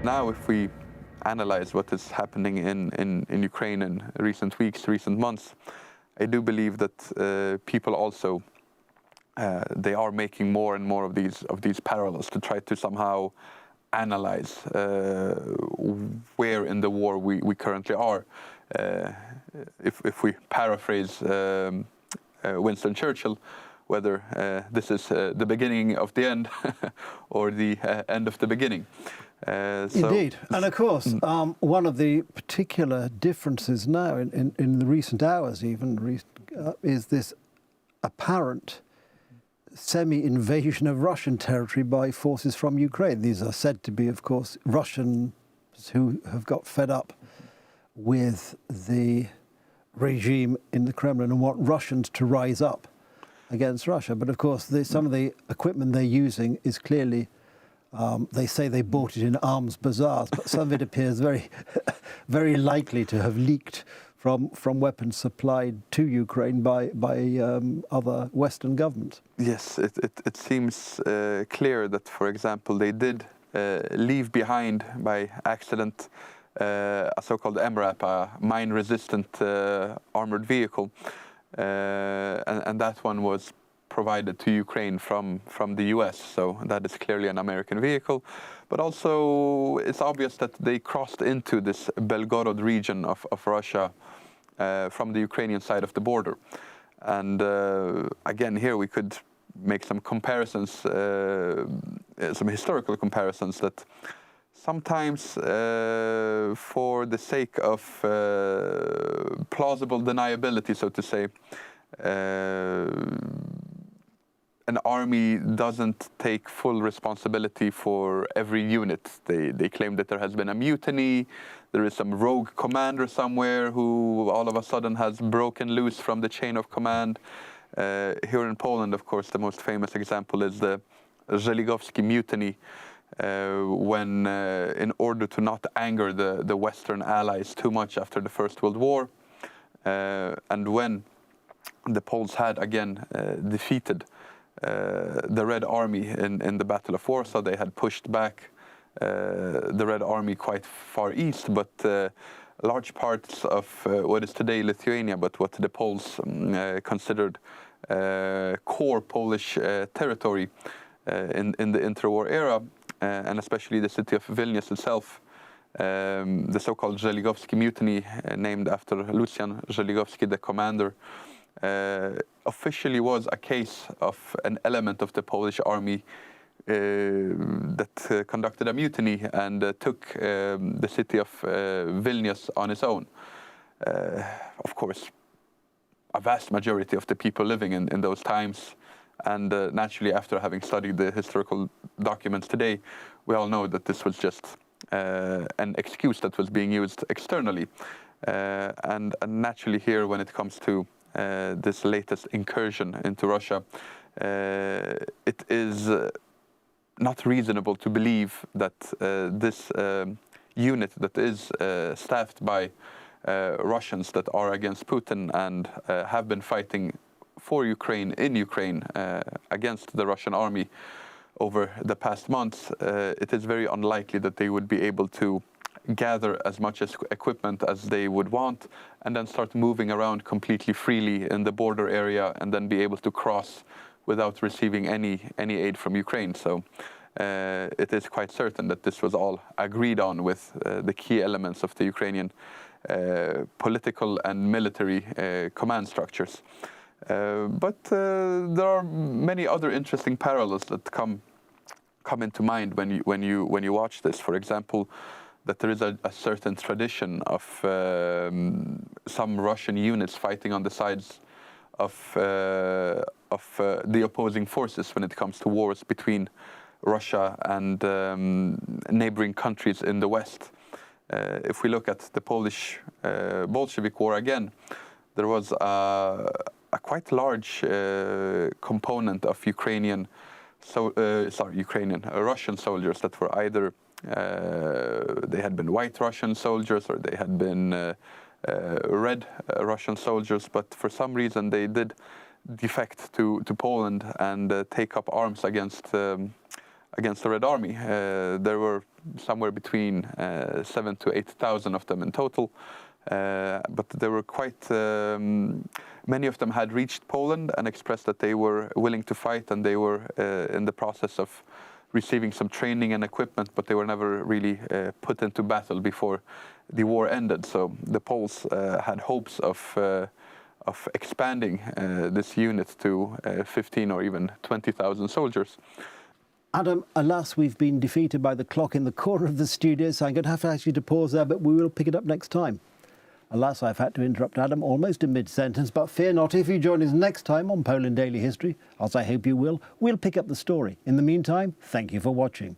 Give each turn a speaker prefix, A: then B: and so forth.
A: Now, if we analyze what is happening in Ukraine in recent weeks, recent months, I do believe that people also they are making more and more of these parallels to try to somehow analyze where in the war we currently are. If we paraphrase Winston Churchill, whether this is the beginning of the end or the end of the beginning.
B: Indeed. And of course, one of the particular differences now in the recent hours even is this apparent semi-invasion of Russian territory by forces from Ukraine. These are said to be, of course, Russians who have got fed up with the regime in the Kremlin and want Russians to rise up against Russia. But of course, some of the equipment they're using is clearly, they say they bought it in arms bazaars, but some of it appears very, very likely to have leaked from weapons supplied to Ukraine by other Western governments.
A: Yes, it seems clear that, for example, they did leave behind by accident a so-called MRAP, a mine-resistant armored vehicle, and that one was provided to Ukraine from the US, so that is clearly an American vehicle. But also, it's obvious that they crossed into this Belgorod region of Russia from the Ukrainian side of the border. And again, here we could make some comparisons, some historical comparisons, that sometimes for the sake of plausible deniability, so to say, an army doesn't take full responsibility for every unit. They claim that there has been a mutiny, there is some rogue commander somewhere who all of a sudden has broken loose from the chain of command. Here in Poland, of course, the most famous example is the Żeligowski mutiny, when in order to not anger the Western allies too much after the First World War, and when the Poles had again defeated the Red Army in the Battle of Warsaw, they had pushed back the Red Army quite far east, but large parts of what is today Lithuania, but what the Poles considered core Polish territory in the interwar era, and especially the city of Vilnius itself. The so-called Żeligowski mutiny, named after Lucjan Żeligowski, the commander, officially was a case of an element of the Polish army that conducted a mutiny and took the city of Vilnius on its own. Of course, a vast majority of the people living in those times, and naturally, after having studied the historical documents today, we all know that this was just an excuse that was being used externally. And naturally here, when it comes to this latest incursion into Russia, it is not reasonable to believe that this unit that is staffed by Russians that are against Putin and have been fighting for Ukraine, in Ukraine, against the Russian army over the past months, it is very unlikely that they would be able to gather as much equipment as they would want and then start moving around completely freely in the border area and then be able to cross without receiving any aid from Ukraine. So it is quite certain that this was all agreed on with the key elements of the Ukrainian political and military command structures. But there are many other interesting parallels that come into mind when you watch this. For example, that there is a certain tradition of some Russian units fighting on the sides of the opposing forces when it comes to wars between Russia and neighboring countries in the West. If we look at the Polish Bolshevik War again, there was a quite large component of Russian soldiers that were either they had been white Russian soldiers or they had been red Russian soldiers, but for some reason they did defect to Poland and take up arms against the Red Army. There were somewhere between 7,000 to 8,000 of them in total. But there were quite many of them had reached Poland and expressed that they were willing to fight, and they were in the process of receiving some training and equipment, but they were never really put into battle before the war ended. So the Poles had hopes of expanding this unit to 15 or even 20,000 soldiers.
B: Adam, alas, we've been defeated by the clock in the corner of the studio, so I'm going to have to ask you to pause there, but we will pick it up next time. Alas, I've had to interrupt Adam almost in mid-sentence, but fear not, if you join us next time on Poland Daily History, as I hope you will, we'll pick up the story. In the meantime, thank you for watching.